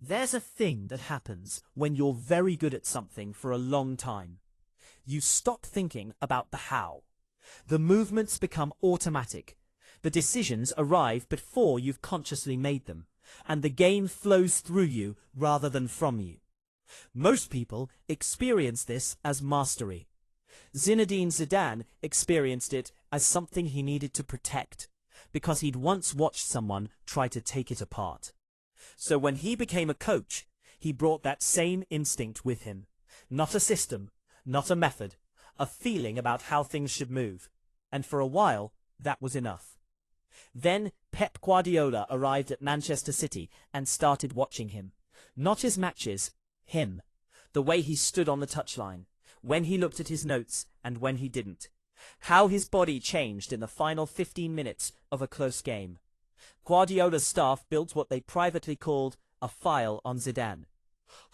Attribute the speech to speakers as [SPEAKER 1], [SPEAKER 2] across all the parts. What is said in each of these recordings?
[SPEAKER 1] There's a thing that happens when you're very good at something for a long time. You stop thinking about the how. The movements become automatic. The decisions arrive before you've consciously made them, and the game flows through you rather than from you. Most people experience this as mastery. Zinedine Zidane experienced it as something he needed to protect, because he'd once watched someone try to take it apart. So when he became a coach, he brought that same instinct with him. Not a system, not a method, a feeling about how things should move. And for a while, that was enough. Then Pep Guardiola arrived at Manchester City and started watching him. Not his matches, him. The way he stood on the touchline, when he looked at his notes and when he didn't. How his body changed in the final 15 minutes of a close game. Guardiola's staff built what they privately called a file on Zidane.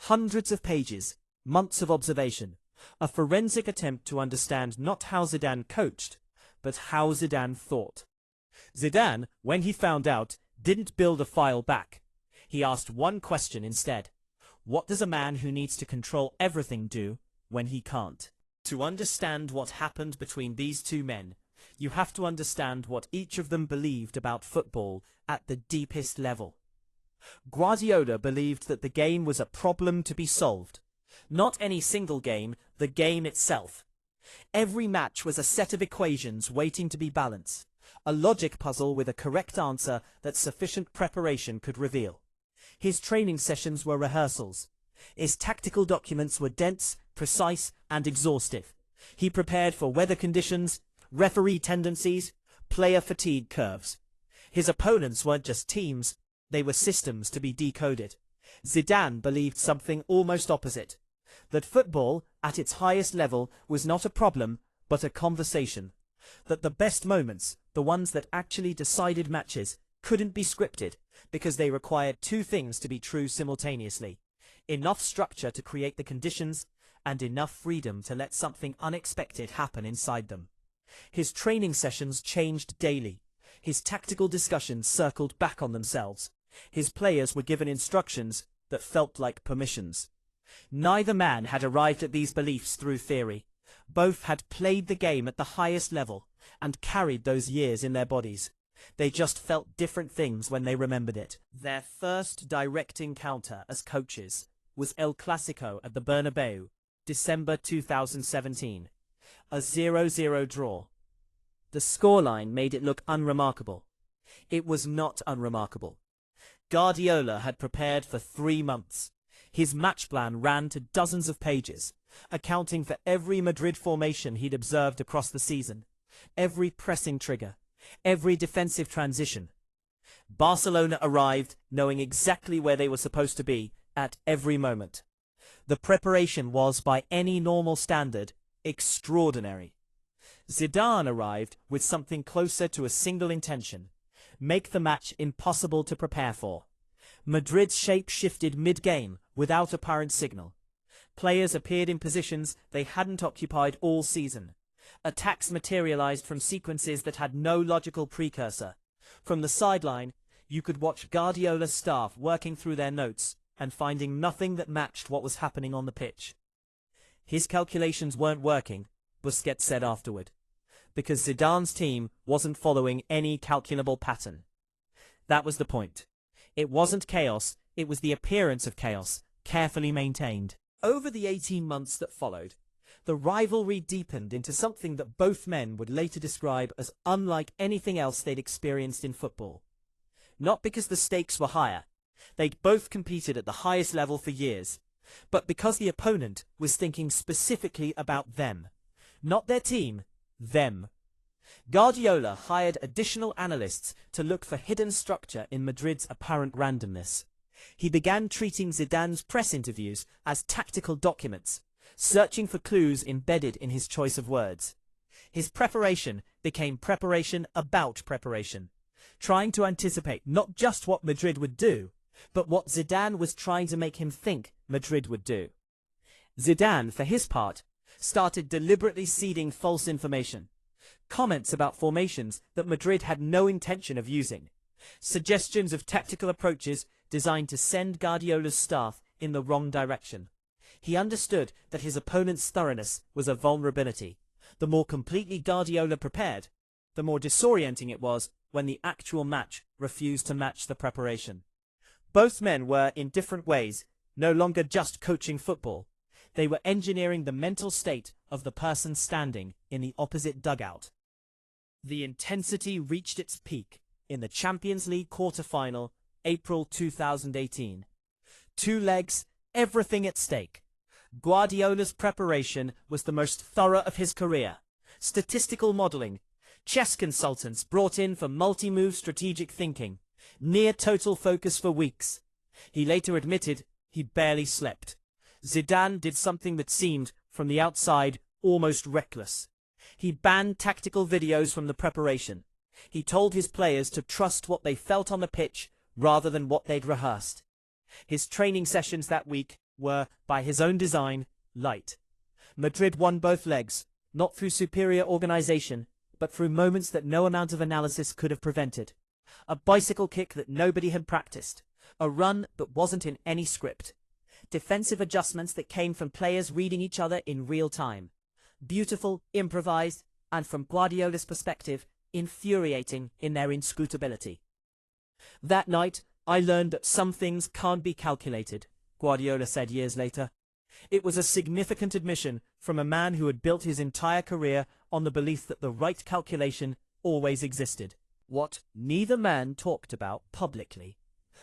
[SPEAKER 1] Hundreds of pages, months of observation, a forensic attempt to understand not how Zidane coached, but how Zidane thought. Zidane, when he found out, didn't build a file back. He asked one question instead. What does a man who needs to control everything do when he can't? To understand what happened between these two men, you have to understand what each of them believed about football at the deepest level. Guardiola believed that the game was a problem to be solved. Not any single game, the game itself. Every match was a set of equations waiting to be balanced, a logic puzzle with a correct answer that sufficient preparation could reveal. His training sessions were rehearsals. His tactical documents were dense, precise, and exhaustive. He prepared for weather conditions, referee tendencies, player fatigue curves. His opponents weren't just teams, they were systems to be decoded. Zidane believed something almost opposite. That football, at its highest level, was not a problem, but a conversation. That the best moments, the ones that actually decided matches, couldn't be scripted, because they required two things to be true simultaneously. Enough structure to create the conditions, and enough freedom to let something unexpected happen inside them. His training sessions changed daily. His tactical discussions circled back on themselves. His players were given instructions that felt like permissions. Neither man had arrived at these beliefs through theory. Both had played the game at the highest level and carried those years in their bodies. They just felt different things when they remembered it. Their first direct encounter as coaches was El Clásico at the Bernabeu, December 2017. A 0-0 draw. The scoreline made it look unremarkable. It was not unremarkable. Guardiola had prepared for 3 months. His match plan ran to dozens of pages, accounting for every Madrid formation he'd observed across the season, every pressing trigger, every defensive transition. Barcelona arrived knowing exactly where they were supposed to be at every moment. The preparation was, by any normal standard, extraordinary. Zidane arrived with something closer to a single intention: make the match impossible to prepare for. Madrid's shape shifted mid-game without apparent signal. Players appeared in positions they hadn't occupied all season. Attacks materialized from sequences that had no logical precursor. From the sideline, you could watch Guardiola's staff working through their notes and finding nothing that matched what was happening on the pitch. His calculations weren't working, Busquets said afterward, because Zidane's team wasn't following any calculable pattern. That was the point. It wasn't chaos, it was the appearance of chaos, carefully maintained. Over the 18 months that followed, the rivalry deepened into something that both men would later describe as unlike anything else they'd experienced in football. Not because the stakes were higher. They'd both competed at the highest level for years, but because the opponent was thinking specifically about them. Not their team, them. Guardiola hired additional analysts to look for hidden structure in Madrid's apparent randomness. He began treating Zidane's press interviews as tactical documents, searching for clues embedded in his choice of words. His preparation became preparation about preparation, trying to anticipate not just what Madrid would do, but what Zidane was trying to make him think Madrid would do. Zidane, for his part, started deliberately seeding false information. Comments about formations that Madrid had no intention of using. Suggestions of tactical approaches designed to send Guardiola's staff in the wrong direction. He understood that his opponent's thoroughness was a vulnerability. The more completely Guardiola prepared, the more disorienting it was when the actual match refused to match the preparation. Both men were, in different ways, no longer just coaching football. They were engineering the mental state of the person standing in the opposite dugout. The intensity reached its peak in the Champions League quarter-final, April 2018. 2 legs, everything at stake. Guardiola's preparation was the most thorough of his career. Statistical modelling, chess consultants brought in for multi-move strategic thinking, near total focus for weeks. He later admitted he barely slept. Zidane did something that seemed, from the outside, almost reckless. He banned tactical videos from the preparation. He told his players to trust what they felt on the pitch rather than what they'd rehearsed. His training sessions that week were, by his own design, light. Madrid won both legs, not through superior organisation, but through moments that no amount of analysis could have prevented. A bicycle kick that nobody had practiced. A run that wasn't in any script. Defensive adjustments that came from players reading each other in real time. Beautiful, improvised, and from Guardiola's perspective, infuriating in their inscrutability. That night, I learned that some things can't be calculated, Guardiola said years later. It was a significant admission from a man who had built his entire career on the belief that the right calculation always existed. What neither man talked about publicly,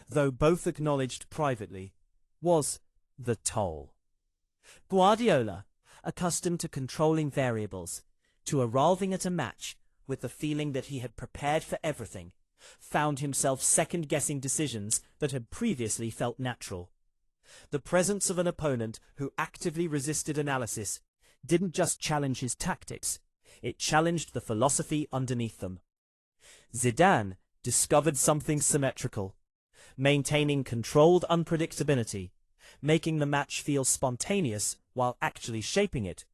[SPEAKER 1] though both acknowledged privately, was the toll. Guardiola, accustomed to controlling variables, to arriving at a match with the feeling that he had prepared for everything, found himself second-guessing decisions that had previously felt natural. The presence of an opponent who actively resisted analysis didn't just challenge his tactics, it challenged the philosophy underneath them. Zidane discovered something symmetrical, maintaining controlled unpredictability, making the match feel spontaneous while actually shaping it,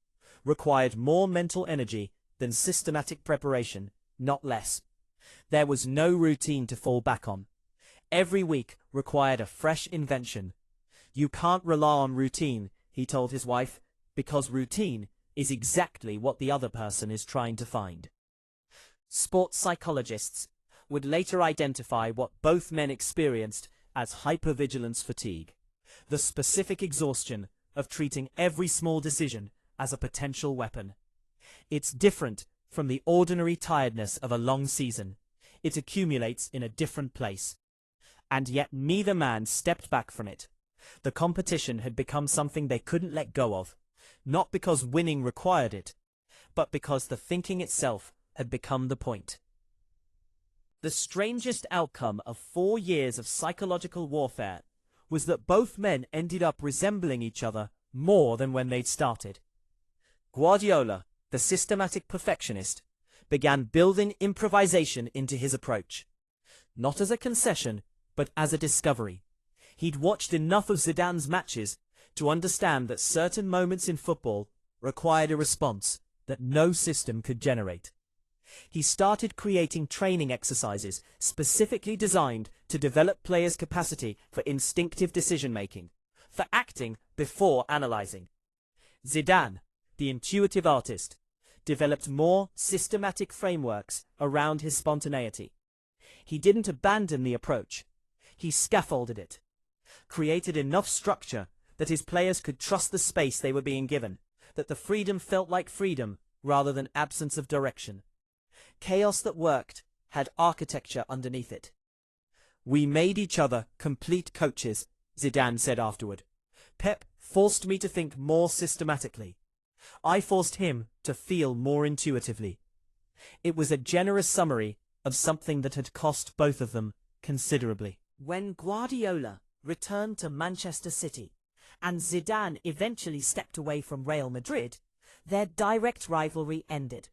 [SPEAKER 1] required more mental energy than systematic preparation, not less. There was no routine to fall back on. Every week required a fresh invention. You can't rely on routine, he told his wife, because routine is exactly what the other person is trying to find. Sports psychologists would later identify what both men experienced as hypervigilance fatigue, the specific exhaustion of treating every small decision as a potential weapon. It's different from the ordinary tiredness of a long season. It accumulates in a different place. And yet neither man stepped back from it. The competition had become something they couldn't let go of, not because winning required it, but because the thinking itself had become the point. The strangest outcome of 4 years of psychological warfare was that both men ended up resembling each other more than when they'd started. Guardiola, the systematic perfectionist, began building improvisation into his approach, not as a concession, but as a discovery. He'd watched enough of Zidane's matches to understand that certain moments in football required a response that no system could generate. He started creating training exercises specifically designed to develop players' capacity for instinctive decision-making, for acting before analyzing. Zidane, the intuitive artist, developed more systematic frameworks around his spontaneity. He didn't abandon the approach. He scaffolded it, created enough structure that his players could trust the space they were being given, that the freedom felt like freedom rather than absence of direction. Chaos that worked had architecture underneath it. "We made each other complete coaches," Zidane said afterward. "Pep forced me to think more systematically. I forced him to feel more intuitively." It was a generous summary of something that had cost both of them considerably. When Guardiola returned to Manchester City and Zidane eventually stepped away from Real Madrid, their direct rivalry ended.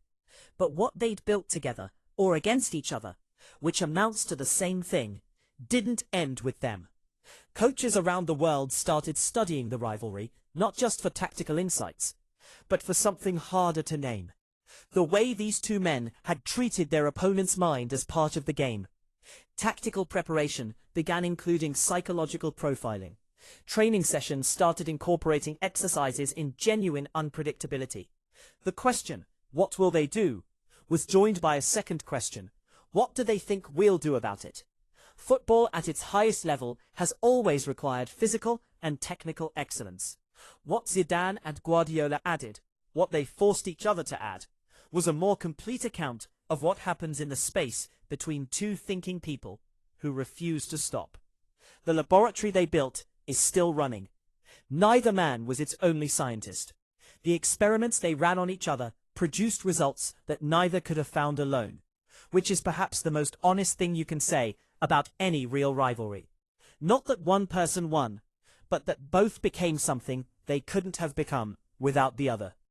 [SPEAKER 1] But what they'd built together, or against each other, which amounts to the same thing, didn't end with them. Coaches around the world started studying the rivalry, not just for tactical insights, but for something harder to name. The way these two men had treated their opponent's mind as part of the game. Tactical preparation began including psychological profiling. Training sessions started incorporating exercises in genuine unpredictability. The question, "What will they do?" was joined by a second question, "What do they think we'll do about it?" Football at its highest level has always required physical and technical excellence. What Zidane and Guardiola added, what they forced each other to add, was a more complete account of what happens in the space between two thinking people who refuse to stop. The laboratory they built is still running. Neither man was its only scientist. The experiments they ran on each other produced results that neither could have found alone, which is perhaps the most honest thing you can say about any real rivalry. Not that one person won, but that both became something they couldn't have become without the other.